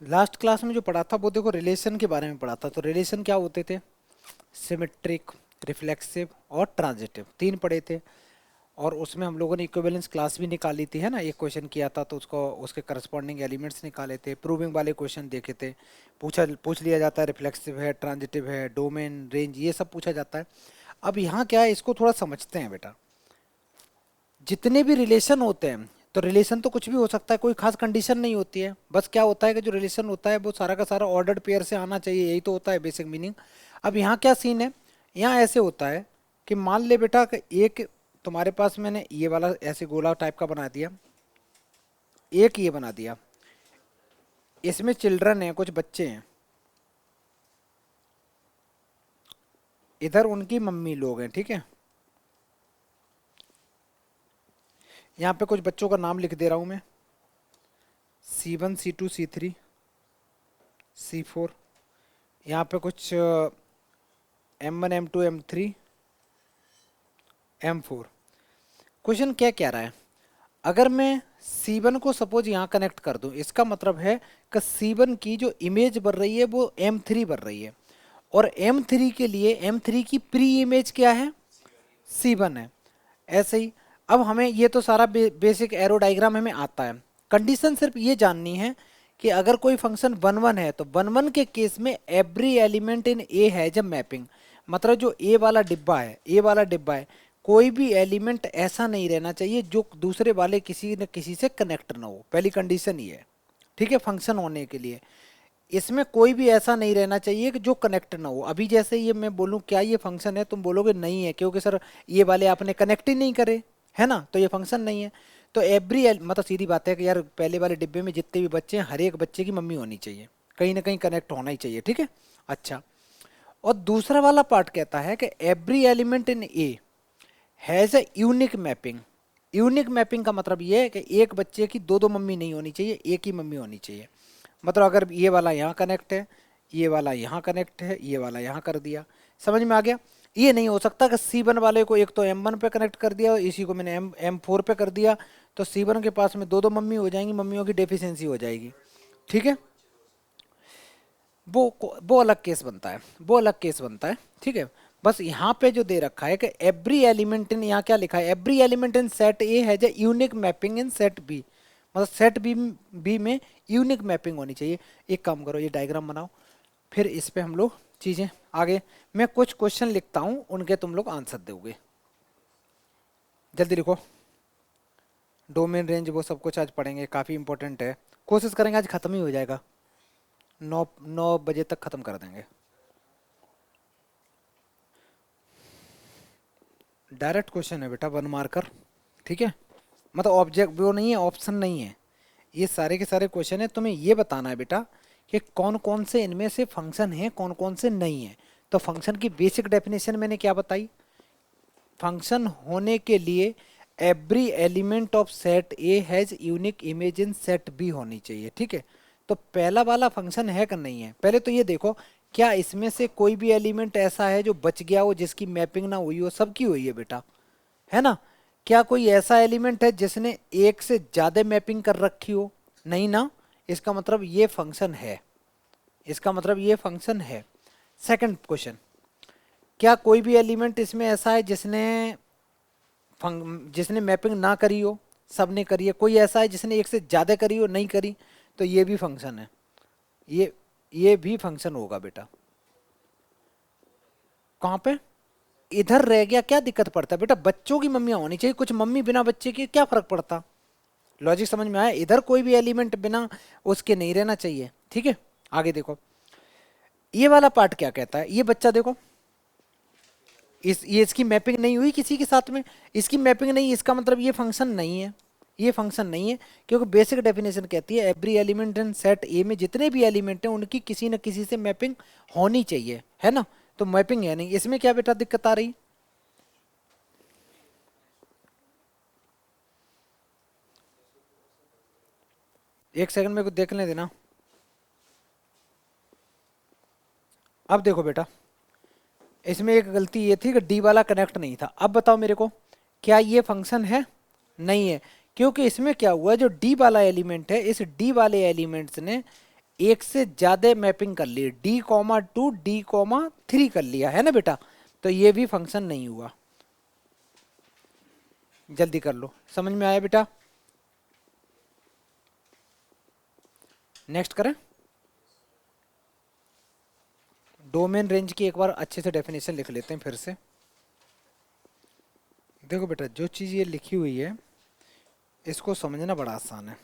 Last class में जो पढ़ा था वो देखो रिलेशन के बारे में पढ़ा था। तो रिलेशन क्या होते थे? सिमेट्रिक, रिफ्लेक्सिव और ट्रांजिटिव, तीन पढ़े थे। और उसमें हम लोगों ने इक्विवेलेंस क्लास भी निकाली थी, है ना। एक क्वेश्चन किया था तो उसको उसके करस्पॉन्डिंग एलिमेंट्स निकाले थे, प्रूविंग वाले क्वेश्चन देखे थे। पूछ लिया जाता है रिफ्लेक्सिव है, ट्रांजिटिव है, डोमेन, रेंज, ये सब पूछा जाता है। अब यहाँ क्या है, इसको थोड़ा समझते हैं बेटा। जितने भी रिलेशन होते हैं, तो रिलेशन तो कुछ भी हो सकता है, कोई खास कंडीशन नहीं होती है। बस क्या होता है कि जो रिलेशन होता है वो सारा का सारा ऑर्डर्ड पेयर से आना चाहिए, यही तो होता है बेसिक मीनिंग। अब यहाँ क्या सीन है, यहाँ ऐसे होता है कि मान ले बेटा कि एक तुम्हारे पास मैंने ये वाला ऐसे गोला टाइप का बना दिया, एक ये बना दिया, इसमें चिल्ड्रन है, कुछ बच्चे हैं, इधर उनकी मम्मी लोग हैं, ठीक है। यहाँ पे कुछ बच्चों का नाम लिख दे रहा हूँ मैं, C1 C2 C3 C4। यहाँ पे कुछ M1 M2 M3 M4। Question क्या कह रहा है, अगर मैं C1 को सपोज यहाँ कनेक्ट कर दूं, इसका मतलब है कि C1 की जो इमेज बन रही है वो M3 बन रही है। और M3 के लिए M3 की प्री इमेज क्या है, C1 है। ऐसे ही अब हमें ये तो सारा बेसिक एरो डायग्राम हमें आता है। कंडीशन सिर्फ ये जाननी है कि अगर कोई फंक्शन वन वन है तो वन वन के केस में एवरी एलिमेंट इन ए है जब मैपिंग, मतलब जो ए वाला डिब्बा है, ए वाला डिब्बा है, कोई भी एलिमेंट ऐसा नहीं रहना चाहिए जो दूसरे वाले किसी न किसी से कनेक्ट ना हो, पहली कंडीशन ये है, ठीक है, फंक्शन होने के लिए। इसमें कोई भी ऐसा नहीं रहना चाहिए कि जो कनेक्ट ना हो। अभी जैसे ये मैं बोलूँ क्या ये फंक्शन है, तुम बोलोगे नहीं है क्योंकि सर ये वाले आपने कनेक्ट ही नहीं करे, है ना, तो ये फंक्शन नहीं है। तो एवरी मतलब सीधी बात है कि यार पहले वाले डिब्बे में जितने भी बच्चे हैं हर एक बच्चे की मम्मी होनी चाहिए, कहीं ना कहीं कनेक्ट होना ही चाहिए, ठीक है। अच्छा, और दूसरा वाला पार्ट कहता है कि every element in A has a unique mapping. Unique mapping का मतलब ये है कि एक बच्चे की दो दो मम्मी नहीं होनी चाहिए, एक ही मम्मी होनी चाहिए। मतलब अगर ये वाला यहाँ कनेक्ट है, ये वाला यहाँ कनेक्ट है, ये वाला यहाँ कर दिया, समझ में आ गया। ये नहीं हो सकता कि C1 वाले को एक तो M1 पे कनेक्ट कर दिया और इसी को मैंने M4 पे कर दिया, तो C1 के पास में दो दो मम्मी हो जाएंगी, मम्मियों की डेफिशिएंसी हो जाएगी, ठीक है। वो अलग केस बनता है, वो अलग केस बनता है, ठीक है। बस यहाँ पे जो दे रखा है कि एवरी एलिमेंट इन, यहाँ क्या लिखा है, every element in set A has a unique mapping in set B, मतलब सेट बी में यूनिक मैपिंग होनी चाहिए। एक काम करो, ये डायग्राम बनाओ, फिर इस पे हम लोग चीज़ें आगे, मैं कुछ क्वेश्चन लिखता हूँ, उनके तुम लोग आंसर दोगे। जल्दी लिखो, डोमेन, रेंज, वो सब कुछ आज पढ़ेंगे, काफ़ी इंपॉर्टेंट है। कोशिश करेंगे आज ख़त्म ही हो जाएगा, 9 बजे तक ख़त्म कर देंगे। डायरेक्ट क्वेश्चन है बेटा, वन मार्कर, ठीक है। मतलब ऑब्जेक्ट वो नहीं है, ऑप्शन नहीं है, ये सारे के सारे क्वेश्चन है। तुम्हें ये बताना है बेटा कि कौन कौन से इनमें से फंक्शन है, कौन कौन से नहीं है। तो फंक्शन की बेसिक डेफिनेशन मैंने क्या बताई, फंक्शन होने के लिए every element of set A has unique image in set B होनी चाहिए, ठीक है। तो पहला वाला फंक्शन है कि नहीं है, पहले तो ये देखो क्या इसमें से कोई भी एलिमेंट ऐसा है जो बच गया हो, जिसकी मैपिंग ना हुई हो, सबकी हुई है बेटा, है ना। क्या कोई ऐसा एलिमेंट है जिसने एक से ज्यादा मैपिंग कर रखी हो, नहीं ना, इसका मतलब ये फंक्शन है, इसका मतलब ये फंक्शन है। सेकंड क्वेश्चन, क्या कोई भी एलिमेंट इसमें ऐसा है जिसने जिसने मैपिंग ना करी हो, सब ने करी है, कोई ऐसा है जिसने एक से ज्यादा करी हो, नहीं करी, तो ये भी फंक्शन है, ये ये भी फंक्शन होगा बेटा। कहाँ पे, इधर रह गया, क्या दिक्कत पड़ता है बेटा, बच्चों की मम्मियां होनी चाहिए, कुछ मम्मी बिना बच्चे के क्या फर्क पड़ता। लॉजिक समझ में आया, इधर कोई भी एलिमेंट बिना उसके नहीं रहना चाहिए, ठीक है। आगे देखो, ये वाला पार्ट क्या कहता है, ये बच्चा देखो, ये इसकी मैपिंग नहीं हुई किसी के साथ में, इसकी मैपिंग नहीं, इसका मतलब ये फंक्शन नहीं है, ये फंक्शन नहीं है। क्योंकि बेसिक डेफिनेशन कहती है every element in set A में जितने भी एलिमेंट हैं उनकी किसी न किसी से मैपिंग होनी चाहिए, है ना। तो मैपिंग है नहीं, इसमें क्या बेटा दिक्कत आ रही, एक सेकंड मेरे को देखने देना। अब देखो बेटा, इसमें एक गलती ये थी कि डी वाला कनेक्ट नहीं था। अब बताओ मेरे को, क्या ये फंक्शन है, नहीं है। क्योंकि इसमें क्या हुआ, जो डी वाला एलिमेंट है, इस डी वाले एलिमेंट्स ने एक से ज्यादा मैपिंग कर ली, D,2 D,3 कर लिया है ना बेटा, तो ये भी फंक्शन नहीं हुआ। जल्दी कर लो, समझ में आया बेटा? नेक्स्ट करें। डोमेन रेंज की एक बार अच्छे से डेफिनेशन लिख लेते हैं फिर से। देखो बेटा, जो चीज़ ये लिखी हुई है इसको समझना बड़ा आसान है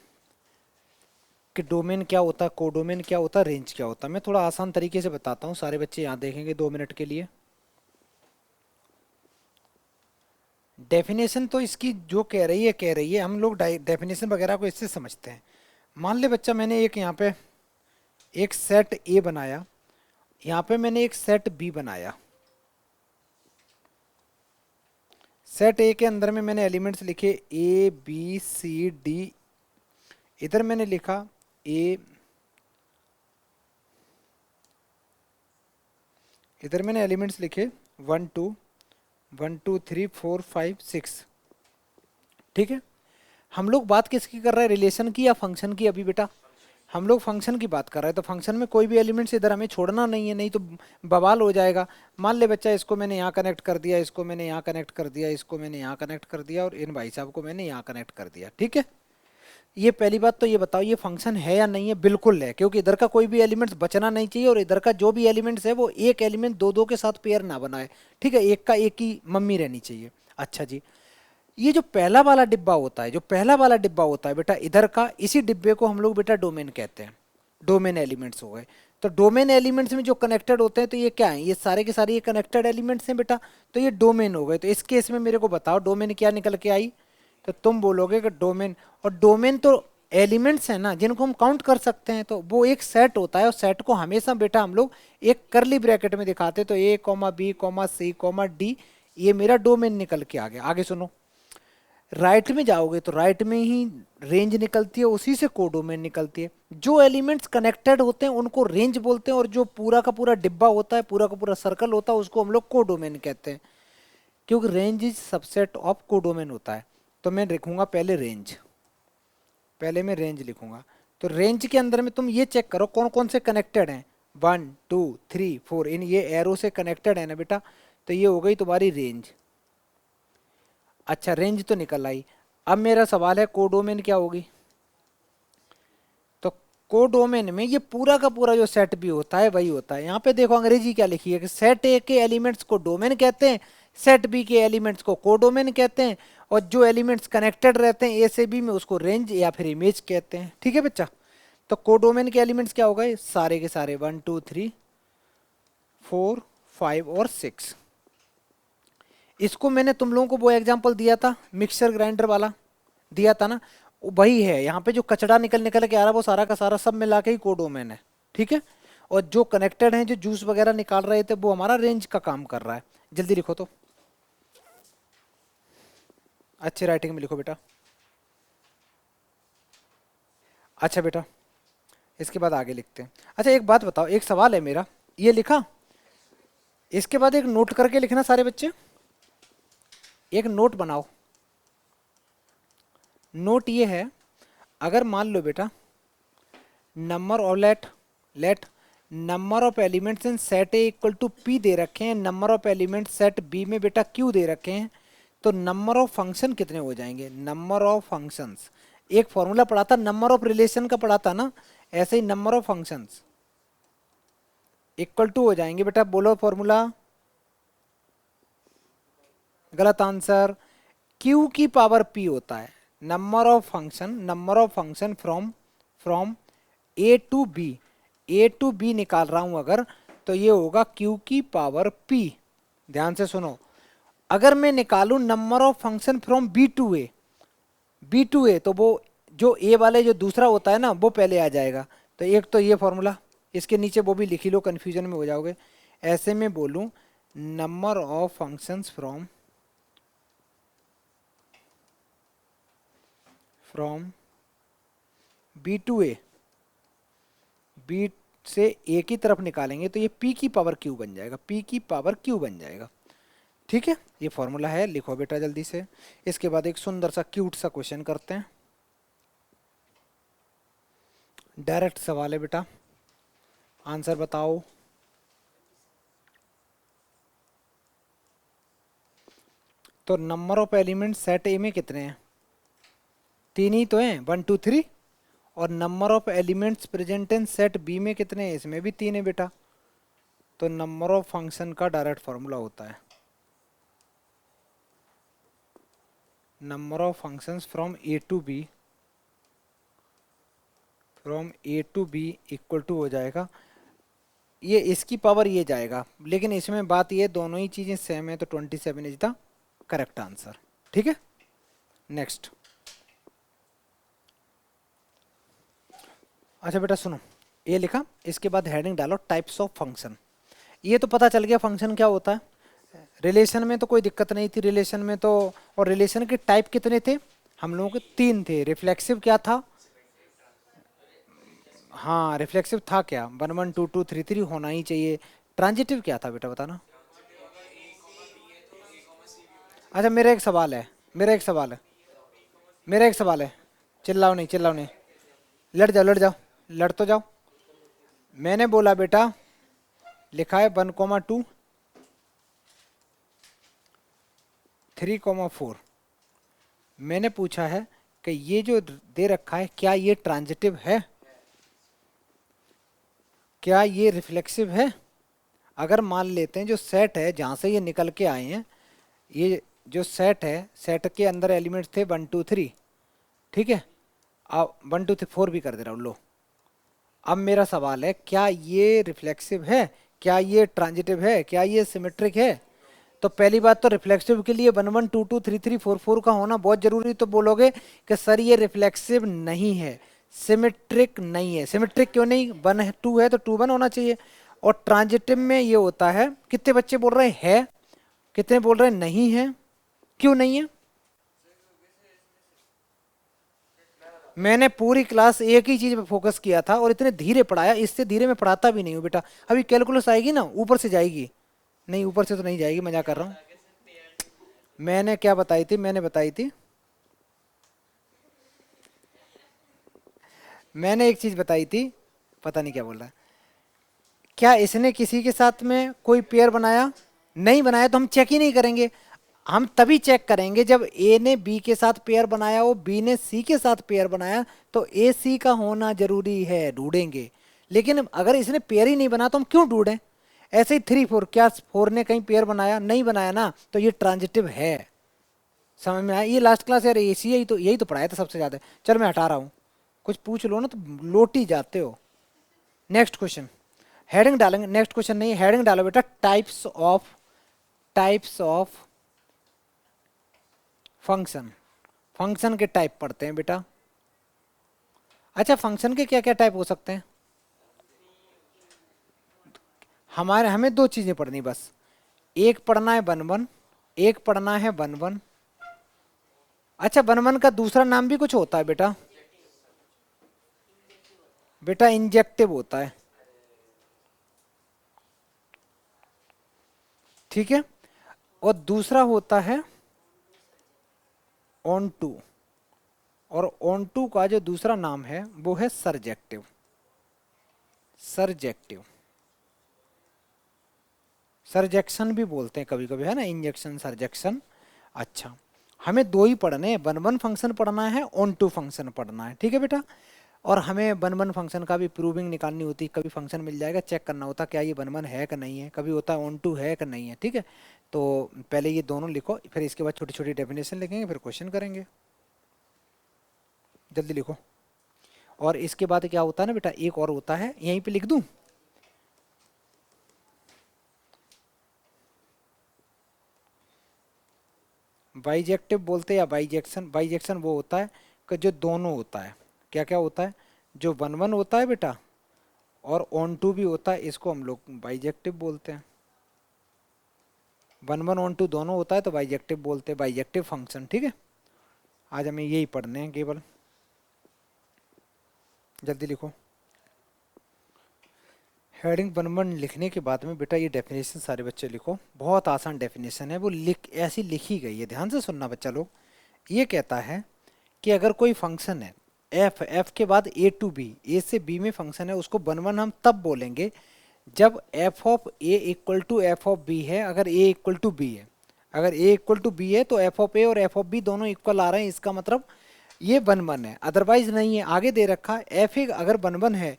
कि डोमेन क्या होता है, कोडोमेन क्या होता है, रेंज क्या होता है। मैं थोड़ा आसान तरीके से बताता हूँ, सारे बच्चे यहाँ देखेंगे 2 मिनट के लिए। डेफिनेशन तो इसकी जो कह रही है, हम लोग डेफिनेशन वगैरह को इससे समझते हैं। मान ले बच्चा, मैंने एक यहाँ पे एक सेट ए बनाया, यहाँ पे मैंने एक सेट बी बनाया। सेट ए के अंदर में मैंने एलिमेंट्स लिखे ए बी सी डी, इधर मैंने लिखा ए, इधर मैंने एलिमेंट्स लिखे 1 2 3 4 5 6। ठीक है, हम लोग बात किसकी कर रहे हैं, रिलेशन की या फंक्शन की? अभी बेटा हम लोग फंक्शन की बात कर रहे हैं, तो फंक्शन में कोई भी एलिमेंट्स इधर हमें छोड़ना नहीं है, नहीं तो बवाल हो जाएगा। मान ले बच्चा, इसको मैंने यहाँ कनेक्ट कर दिया, इसको मैंने यहाँ कनेक्ट कर दिया, इसको मैंने यहाँ कनेक्ट कर दिया, और इन भाई साहब को मैंने यहाँ कनेक्ट कर दिया। ठीक है, ये पहली बात तो ये बताओ ये फंक्शन है या नहीं है? बिल्कुल है, क्योंकि इधर का कोई भी एलिमेंट्स बचना नहीं चाहिए, और इधर का जो भी एलिमेंट्स है वो एक एलिमेंट दो दो के साथ पेयर ना बनाए। ठीक है, एक का एक ही मम्मी रहनी चाहिए। अच्छा जी, ये जो पहला वाला डिब्बा होता है, जो पहला वाला डिब्बा होता है बेटा इधर का, इसी डिब्बे को हम लोग बेटा डोमेन कहते हैं। डोमेन एलिमेंट्स हो गए। तो डोमेन एलिमेंट्स में जो कनेक्टेड होते हैं, तो ये क्या है, ये सारे के सारे ये कनेक्टेड एलिमेंट्स हैं बेटा, तो ये डोमेन हो गए। तो इस केस में मेरे को बताओ डोमेन क्या निकल के आई, तो तुम बोलोगे कि डोमेन, और डोमेन तो एलिमेंट्स हैं ना जिनको हम काउंट कर सकते हैं, तो वो एक सेट होता है, और सेट को हमेशा बेटा हम लोग एक करली ब्रैकेट में दिखाते हैं। तो ए comma B comma C comma D, ये मेरा डोमेन निकल के आ गया। आगे सुनो, राइट में जाओगे तो राइट में ही रेंज निकलती है, उसी से कोडोमेन निकलती है। जो एलिमेंट्स कनेक्टेड होते हैं उनको रेंज बोलते हैं, और जो पूरा का पूरा डिब्बा होता है, पूरा का पूरा सर्कल होता है, उसको हम लोग कोडोमेन कहते हैं, क्योंकि range is subset of codomain होता है। तो मैं लिखूंगा पहले रेंज, पहले मैं रेंज लिखूंगा। तो रेंज के अंदर में तुम ये चेक करो कौन कौन से कनेक्टेड हैं, 1 2 3 4, इन ये एरो से कनेक्टेड है ना बेटा, तो ये हो गई तुम्हारी रेंज। अच्छा, रेंज तो निकल आई। अब मेरा सवाल है कोडोमेन क्या होगी? तो कोडोमेन में ये पूरा का पूरा जो सेट भी होता है वही होता है। यहाँ पे देखो अंग्रेजी क्या लिखी है कि सेट ए के एलिमेंट्स को डोमेन कहते हैं, सेट बी के एलिमेंट्स को कोडोमेन कहते हैं, और जो एलिमेंट्स कनेक्टेड रहते हैं ए से बी में उसको रेंज या फिर इमेज कहते हैं। ठीक है बच्चा, तो कोडोमेन के एलिमेंट्स क्या हो गए, सारे के सारे 1 2 3 4 5 और 6। इसको मैंने तुम लोगों को वो एग्जांपल दिया था मिक्सर ग्राइंडर वाला, दिया था ना, वही है। यहाँ पे जो कचड़ा निकल निकल के आ रहा है वो सारा का सारा सब मिला के ही कोडोमेन है। ठीक है, और जो कनेक्टेड हैं, जो जूस वगैरह निकाल रहे थे, वो हमारा रेंज का काम कर रहा है। जल्दी लिखो तो, अच्छी राइटिंग में लिखो बेटा। अच्छा बेटा, इसके बाद आगे लिखते हैं। अच्छा एक बात बताओ, एक सवाल है मेरा, ये लिखा, इसके बाद एक नोट करके लिखना सारे बच्चे, एक नोट बनाओ। नोट ये है, अगर मान लो बेटा number of let number of elements in set A equal to P दे रखे हैं, number of elements set B में बेटा क्यू दे रखे हैं, तो नंबर ऑफ फंक्शन कितने हो जाएंगे? नंबर ऑफ फंक्शंस, एक फॉर्मूला पढ़ा था नंबर ऑफ रिलेशन का, पढ़ा था ना, ऐसे ही number of functions equal to हो जाएंगे बेटा, बोलो फॉर्मूला। गलत आंसर, q की पावर p होता है। Number of function from a to b, a to b निकाल रहा हूं अगर, तो ये होगा q की पावर p। ध्यान से सुनो, अगर मैं निकालूं number of function from b to a, b to a, तो वो जो a वाले जो दूसरा होता है ना वो पहले आ जाएगा। तो एक तो ये फॉर्मूला, इसके नीचे वो भी लिख लो, कंफ्यूजन में हो जाओगे। ऐसे में बोलूं number of functions from B to A, B से ए की तरफ निकालेंगे तो ये पी की पावर क्यू बन जाएगा, पी की पावर क्यू बन जाएगा। ठीक है, ये फॉर्मूला है, लिखो बेटा जल्दी से। इसके बाद एक सुंदर सा क्यूट सा क्वेश्चन करते हैं, डायरेक्ट सवाल है बेटा। आंसर बताओ। तो number of element set A में कितने हैं? तीन ही तो हैं, 1 2 3। और number of elements present in set B में कितने हैं? इसमें भी तीन है बेटा। तो नंबर ऑफ फंक्शन का डायरेक्ट फार्मूला होता है number of functions from A to B equal to हो जाएगा, ये इसकी पावर ये जाएगा, लेकिन इसमें बात ये दोनों ही चीजें सेम है, तो 27 इज द करेक्ट आंसर। ठीक है, नेक्स्ट। अच्छा बेटा सुनो, ये लिखा, इसके बाद हेडिंग डालो टाइप्स ऑफ फंक्शन। ये तो पता चल गया फंक्शन क्या होता है। रिलेशन में तो कोई दिक्कत नहीं थी, रिलेशन में तो। और रिलेशन के टाइप कितने थे हम लोगों के? तीन थे। रिफ्लेक्सिव क्या था? हाँ रिफ्लेक्सिव था क्या? 1 1 2 2 3 3 होना ही चाहिए। ट्रांजिटिव क्या था बेटा, बताना। अच्छा मेरा एक सवाल है, चिल्लाओ नहीं चिल्लाओ नहीं। लड़ जाओ लड़ तो जाओ। मैंने बोला बेटा, लिखा है 1 2 3 4। मैंने पूछा है कि ये जो दे रखा है क्या ये ट्रांजिटिव है, क्या ये रिफ्लेक्सिव है? अगर मान लेते हैं जो सेट है जहाँ से ये निकल के आए हैं, ये जो सेट है, सेट के अंदर एलिमेंट्स थे 1 2 3। ठीक है, अब 1 2 3 4 भी कर दे रहा हूँ, लो। अब मेरा सवाल है, क्या ये रिफ्लेक्सिव है, क्या ये ट्रांजिटिव है, क्या ये सिमेट्रिक है? तो पहली बात तो रिफ्लेक्सिव के लिए 1 1 2 2 3 3 4 4 का होना बहुत जरूरी। तो बोलोगे कि सर ये रिफ्लेक्सिव नहीं है, सिमेट्रिक नहीं है। सिमेट्रिक क्यों नहीं? 1 2 है तो 2 1 होना चाहिए। और ट्रांजिटिव में ये होता है, कितने बच्चे बोल रहे हैं, कितने बोल रहे हैं नहीं है? क्यों नहीं है? मैंने पूरी क्लास एक ही चीज पे फोकस किया था और इतने धीरे पढ़ाया, इससे धीरे मैं पढ़ाता भी नहीं हूँ बेटा। अभी कैलकुलस आएगी ना, ऊपर से जाएगी। नहीं ऊपर से तो नहीं जाएगी, मजाक कर रहा हूँ। मैंने क्या बताई थी, मैंने बताई थी, मैंने एक चीज बताई थी, पता नहीं क्या बोल रहा है। क्या इसने किसी के साथ में कोई पेयर बनाया? नहीं बनाया, तो हम चेक ही नहीं करेंगे। हम तभी चेक करेंगे जब ए ने बी के साथ पेयर बनाया हो, बी ने सी के साथ पेयर बनाया, तो ए सी का होना जरूरी है, ढूंढेंगे। लेकिन अगर इसने पेयर ही नहीं बना तो हम क्यों ढूंढें? ऐसे ही 3 4, क्या 4 ने कहीं पेयर बनाया? नहीं बनाया ना, तो ये ट्रांजिटिव है। समझ में आया? ये लास्ट क्लास यार, एसी यही तो पढ़ाया था सबसे ज्यादा। चल मैं हटा रहा हूँ, कुछ पूछ लो ना तो लोट ही जाते हो। नेक्स्ट क्वेश्चन, हेडिंग डालेंगे। नेक्स्ट क्वेश्चन नहीं, हेडिंग डालो बेटा, टाइप्स ऑफ फंक्शन। फंक्शन के टाइप पढ़ते हैं बेटा। अच्छा फंक्शन के क्या क्या टाइप हो सकते हैं? हमें दो चीजें पढ़नी बस। एक पढ़ना है 1 1, एक पढ़ना है 1 1। अच्छा 1 1 का दूसरा नाम भी कुछ होता है बेटा? बेटा इंजेक्टिव होता है। ठीक है, और दूसरा होता है ऑन टू। और ऑन टू का जो दूसरा नाम है वो है सरजेक्टिव। सरजेक्टिव, सरजेक्शन भी बोलते हैं कभी कभी, है ना, इंजेक्शन सरजेक्शन। अच्छा, हमें दो ही पढ़ने हैं, 1 1 फंक्शन पढ़ना है, ऑन टू फंक्शन पढ़ना है। ठीक है बेटा, और हमें 1 1 फंक्शन का भी प्रूविंग निकालनी होती है। कभी फंक्शन मिल जाएगा, चेक करना होता क्या ये 1 1 है कि नहीं है, कभी होता है ऑन टू है कि नहीं है। ठीक है, तो पहले ये दोनों लिखो, फिर इसके बाद छोटी छोटी डेफिनेशन लिखेंगे, फिर क्वेश्चन करेंगे। जल्दी लिखो। और इसके बाद क्या होता है ना बेटा, एक और होता है, यहीं पे लिख दूं, बाइजेक्टिव बोलते हैं या बाइजेक्शन। बाइजेक्शन वो होता है कि जो दोनों होता है। क्या क्या होता है? जो 1 1 होता है बेटा और ऑन टू भी होता है, इसको हम लोग बाइजेक्टिव बोलते हैं। 1 1 ऑन टू दोनों होता है तो बाइजेक्टिव बोलते हैं, बाइजेक्टिव फंक्शन। ठीक है, आज हमें यही पढ़ने हैं केवल। जल्दी लिखो। हेडिंग 1 1 लिखने के बाद में बेटा ये डेफिनेशन सारे बच्चे लिखो, बहुत आसान डेफिनेशन है, वो ऐसी लिखी गई है, ध्यान से सुनना बच्चा लोग। ये कहता है कि अगर कोई फंक्शन है एफ के बाद ए टू बी, ए से बी में फंक्शन है, उसको वन वन हम तब बोलेंगे जब F of A equal to F of B है, अगर ए इक्वल टू बी है। अगर ए इक्वल टू बी है तो एफ ऑफ ए और एफ ऑफ बी दोनों इक्वल आ रहे हैं, इसका मतलब ये वन वन है, अदरवाइज नहीं है। आगे दे रखा है एफ ए अगर वन वन है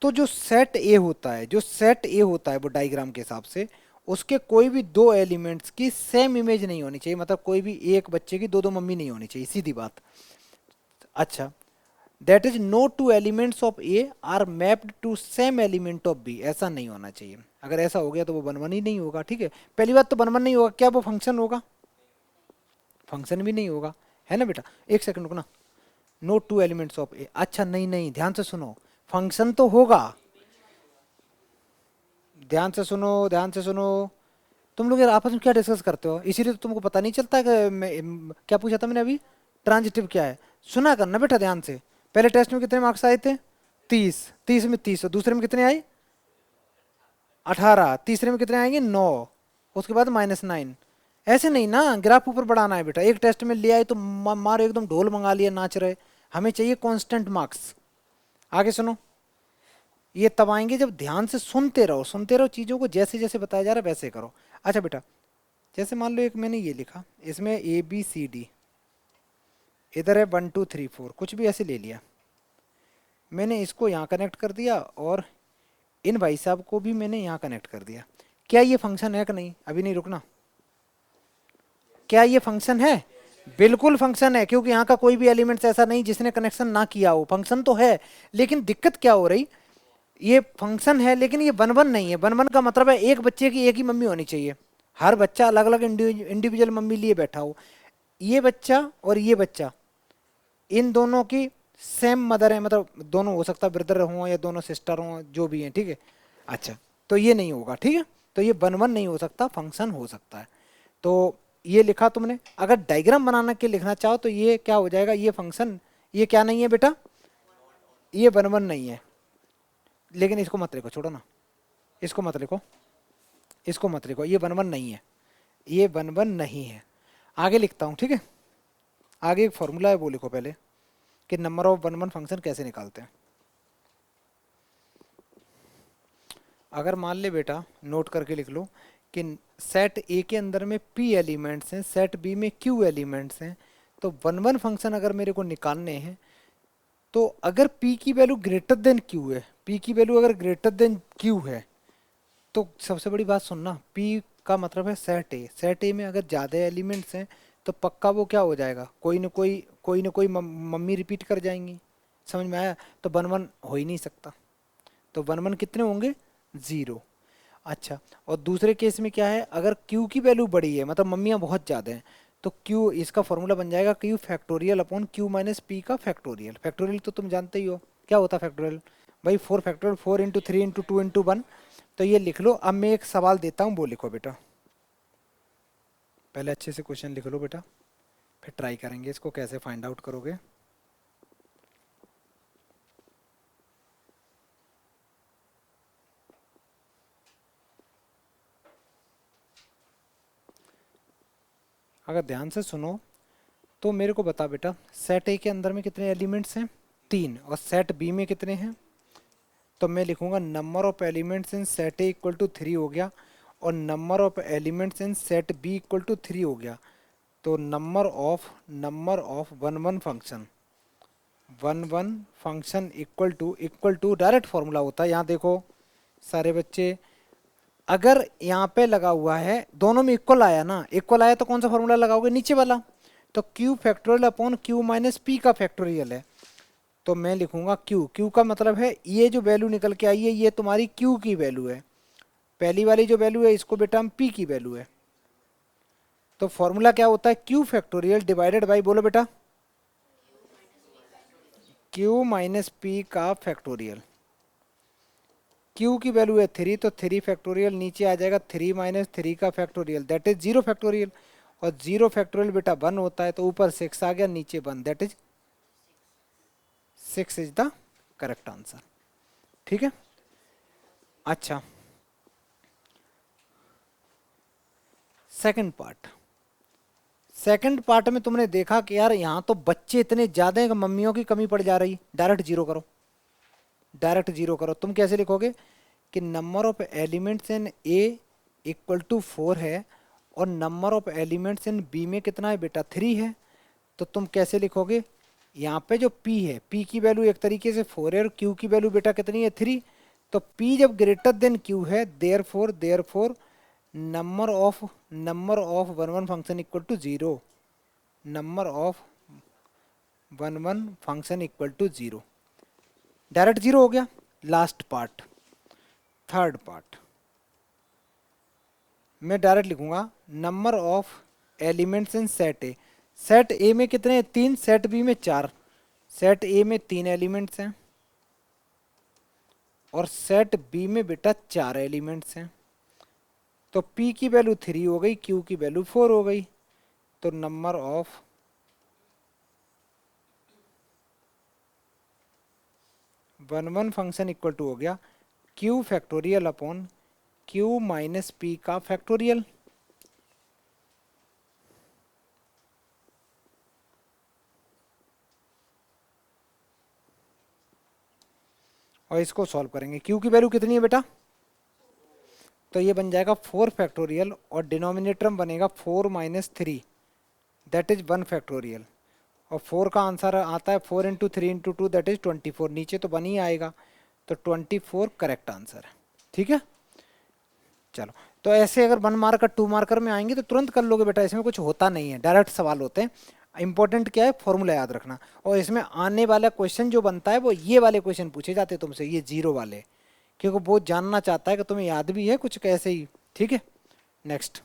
तो जो सेट ए होता है, जो सेट ए होता है वो डायग्राम के हिसाब से उसके कोई भी दो एलिमेंट्स की सेम इमेज नहीं होनी चाहिए, मतलब कोई भी एक बच्चे की दो दो मम्मी नहीं होनी चाहिए, सीधी बात। अच्छा, that is no two elements of A are mapped to same element of B, ऐसा नहीं होना चाहिए। अगर ऐसा हो गया तो वो वन वन ही नहीं होगा, ठीक है। पहली बात तो वन वन नहीं होगा, क्या वो फंक्शन होगा? फंक्शन भी नहीं होगा, है ना बेटा। एक सेकंड रुकना, नो टू एलिमेंट्स ऑफ ए, अच्छा नहीं नहीं, ध्यान से सुनो, फंक्शन तो होगा। ध्यान से सुनो, ध्यान से सुनो, तुम लोग यार आपस में क्या डिस्कस करते हो, इसीलिए तो तुमको पता नहीं चलता है कि क्या पूछा था मैंने अभी, ट्रांजिटिव क्या है। सुना करना बेटा ध्यान से। पहले टेस्ट में कितने मार्क्स आए थे? 30, 30 में 30, और दूसरे में कितने आए? 18, तीसरे में कितने आएंगे? 9, उसके बाद -9। ऐसे नहीं ना, ग्राफ ऊपर बढ़ाना है बेटा। एक टेस्ट में ले आए तो मारो एकदम ढोल मंगा लिया, नाच रहे। हमें चाहिए कांस्टेंट मार्क्स। आगे सुनो, ये तब आएंगे जब ध्यान से सुनते रहो चीज़ों को, जैसे जैसे बताया जा रहा है वैसे करो। अच्छा बेटा, जैसे मान लो एक मैंने ये लिखा, इसमें ए बी सी डी, इधर है 1 2 3 4, कुछ भी ऐसे ले लिया, मैंने इसको यहाँ कनेक्ट कर दिया और इन भाई साहब को भी मैंने यहाँ कनेक्ट कर दिया। क्या ये फंक्शन है कि नहीं? अभी नहीं रुकना, क्या ये फंक्शन है? बिल्कुल फंक्शन है, क्योंकि यहाँ का कोई भी एलिमेंट्स ऐसा नहीं जिसने कनेक्शन ना किया हो, फंक्शन तो है। लेकिन दिक्कत क्या हो रही, ये फंक्शन है लेकिन ये वन वन नहीं है। वन वन का मतलब है एक बच्चे की एक ही मम्मी होनी चाहिए, हर बच्चा अलग अलग इंडिविजुअल मम्मी लिए बैठा हो। ये बच्चा और ये बच्चा, इन दोनों की सेम मदर है, मतलब दोनों हो सकता है ब्रदर हों या दोनों सिस्टर हों, जो भी हैं, ठीक है। अच्छा, तो ये नहीं होगा, ठीक है। तो ये वन वन नहीं हो सकता, फंक्शन हो सकता है। तो ये लिखा तुमने। अगर डायग्राम बनाने के लिखना चाहो तो ये क्या हो जाएगा, ये फंक्शन, ये क्या नहीं है बेटा, ये वन वन नहीं है। लेकिन इसको मत लिखो, छोड़ो ना, इसको मत लिखो, इसको मत लिखो, ये वन वन नहीं है, ये वन वन नहीं है। आगे लिखता हूँ, ठीक है। आगे एक फॉर्मूला है, वो लिखो पहले कि number of one one function कैसे निकालते हैं। अगर मान ले बेटा, नोट करके लिख लो कि सेट ए के अंदर में p एलिमेंट्स हैं, सेट बी में q एलिमेंट्स हैं, तो वन वन फंक्शन अगर मेरे को निकालने हैं तो अगर p की वैल्यू ग्रेटर देन q है, p की वैल्यू अगर ग्रेटर देन q है, तो सबसे बड़ी बात सुनना, p का मतलब है सेट ए में अगर ज़्यादा एलिमेंट्स हैं तो पक्का वो क्या हो जाएगा, कोई ना कोई मम्मी रिपीट कर जाएंगी। समझ में आया? तो वन वन हो ही नहीं सकता, तो वन वन कितने होंगे? 0। अच्छा, और दूसरे केस में क्या है, अगर q की वैल्यू बड़ी है, मतलब मम्मियाँ बहुत ज़्यादा हैं, तो q, इसका फॉर्मूला बन जाएगा q factorial upon q minus P का फैक्टोरियल। फैक्टोरियल तो तुम जानते ही हो क्या होता है फैक्टोरियल, भाई 4 फैक्टोरियल, 4 इंटू 3 इंटू 2 इंटू 1। तो ये लिख लो। अब मैं एक सवाल देता हूँ, वो लिखो बेटा, पहले अच्छे से क्वेश्चन लिख लो बेटा, फिर ट्राई करेंगे इसको कैसे फाइंड आउट करोगे। अगर ध्यान से सुनो तो मेरे को बता बेटा, सेट ए के अंदर में कितने एलिमेंट्स हैं? 3, और सेट बी में कितने हैं? तो मैं लिखूंगा number of elements in set A equal to 3 हो गया, और number of elements in set B equal to 3 हो गया। तो number of one one function equal to direct formula होता है। यहाँ देखो सारे बच्चे, अगर यहाँ पे लगा हुआ है दोनों में इक्वल आया ना, इक्वल आया तो कौन सा फॉर्मूला लगाओगे? नीचे वाला। तो q factorial upon q minus P का फैक्टोरियल है, तो मैं लिखूंगा q का मतलब है ये जो वैल्यू निकल के आई है ये तुम्हारी q की वैल्यू है, पहली वाली जो वैल्यू है इसको बेटा हम p की वैल्यू है। तो फॉर्मूला क्या होता है, q फैक्टोरियल डिवाइडेड बाई, बोलो बेटा, q माइनस पी का फैक्टोरियल। q की वैल्यू है 3, तो 3 फैक्टोरियल नीचे आ जाएगा, 3 माइनस 3 का फैक्टोरियल दैट इज 0 फैक्टोरियल, और 0 फैक्टोरियल बेटा 1 होता है, तो ऊपर 6 आ गया, नीचे 1, that is 6 is the correct answer. ठीक है। अच्छा, सेकंड पार्ट, सेकंड पार्ट में तुमने देखा कि यार यहाँ तो बच्चे इतने ज्यादा हैं कि मम्मियों की कमी पड़ जा रही, डायरेक्ट जीरो करो, डायरेक्ट जीरो करो। तुम कैसे लिखोगे कि number of elements in A equal to 4 है और number of elements in B में कितना है बेटा 3 है। तो तुम कैसे लिखोगे, यहाँ पे जो P है, P की वैल्यू एक तरीके से 4 है और Q की वैल्यू बेटा कितनी है 3। तो P जब ग्रेटर देन Q है, therefore number of one one function equal to 0, number of one one function equal to 0, direct zero हो गया। लास्ट पार्ट, थर्ड पार्ट मैं डायरेक्ट लिखूंगा number of elements in set A. Set A में कितने हैं 3, set B में 4। Set A में 3 elements हैं और सेट बी में बेटा 4 एलिमेंट्स हैं। तो P की वैल्यू 3 हो गई, Q की वैल्यू 4 हो गई। तो number of one one function equal to हो गया Q factorial upon Q minus P का फैक्टोरियल। और इसको सॉल्व करेंगे। Q की वैल्यू कितनी है बेटा, तो ये बन जाएगा 4 फैक्टोरियल और डिनोमिनेटर में बनेगा 4 माइनस 3, दैट इज 1 फैक्टोरियल। और 4 का आंसर आता है 4 इंटू 3 इंटू 2 दैट इज 24, नीचे तो बन ही आएगा। तो 24 करेक्ट आंसर है। ठीक है, चलो। तो ऐसे अगर 1 मार्कर 2 मार्कर में आएंगे तो तुरंत कर लोगे बेटा, इसमें कुछ होता नहीं है, डायरेक्ट सवाल होते हैं। इंपॉर्टेंट क्या है, फॉर्मूला याद रखना। और इसमें आने वाला क्वेश्चन जो बनता है वो ये वाले क्वेश्चन पूछे जाते हैं तुमसे, ये जीरो वाले, क्योंकि वो जानना चाहता है कि तुम्हें याद भी है कुछ कैसे ही। ठीक है, नेक्स्ट।